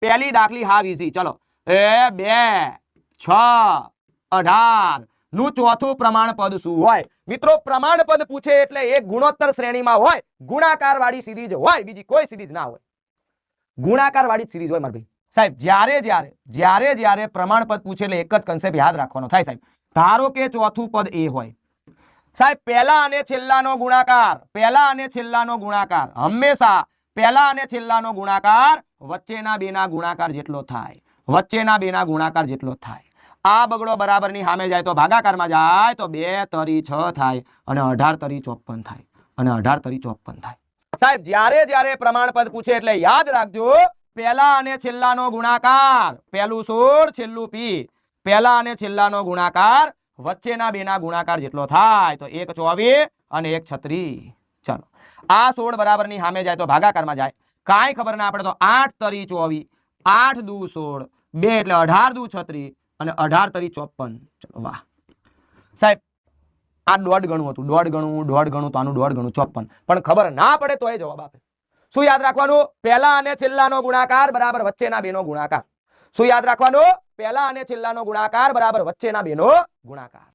પહેલી દાખલી હાવ ઈઝી. ચલો એ 2 6 18 નું ચોથું પ્રમાણપદ શું હોય? મિત્રો પ્રમાણપદ પૂછે એટલે એક ગુણોત્તર શ્રેણીમાં હોય, ગુણાકાર વાળી સિરીઝ હોય, બીજી કોઈ સિરીઝ ના હોય, ગુણાકાર વાળી સિરીઝ હોય. મારા ભાઈ સાહેબ જ્યારે જ્યારે પ્રમાણપદ પૂછે એટલે એક જ કન્સેપ્ટ યાદ રાખવાનો થાય સાહેબ. ધારો કે ચોથું પદ એ હોય સાહેબ, પહેલા અને છેલ્લાનો ગુણાકાર, પહેલા અને છેલ્લાનો ગુણાકાર હંમેશા પહેલા અને છેલ્લાનો ગુણાકાર વચ્ચેના બેના ગુણાકાર જેટલો થાય, વચ્ચેના બેના ગુણાકાર જેટલો થાય. આ બગડો બરાબરની સામે જાય તો ભાગાકારમાં જાય તો 2 તરી 6 થાય અને 18 તરી 54 થાય અને 18 તરી 54 થાય. સાહેબ જ્યારે પ્રમાણપદ પૂછે એટલે યાદ રાખજો, પહેલા અને છેલ્લાનો ગુણાકાર, પહેલું 16 છેલ્લું પી, પહેલા અને છેલ્લાનો ગુણાકાર વચ્ચેના બેના ગુણાકાર જેટલો થાય તો 1 24 અને 1 36. ચાલો આ 16 બરાબરની સામે જાય તો ભાગાકારમાં જાય, કાંઈ ખબર ના પડે તો 8 તરી 24, 8 દુ 16, 2 એટલે 18 દુ 36 અને 18 તરી 54. ચલો વાહ સાહેબ, આ દોઢ ગણું હતું, દોઢ ગણું તો આનું દોઢ ગણું 54, પણ ખબર ના પડે તો એ જવાબ આપે. શું યાદ રાખવાનું? પહેલા અને છેલ્લાનો ગુણાકાર બરાબર વચ્ચેના બેનો ગુણાકાર. શું યાદ રાખવાનું? પહેલા અને છેલ્લાનો ગુણાકાર બરાબર વચ્ચેના બેનો ગુણાકાર.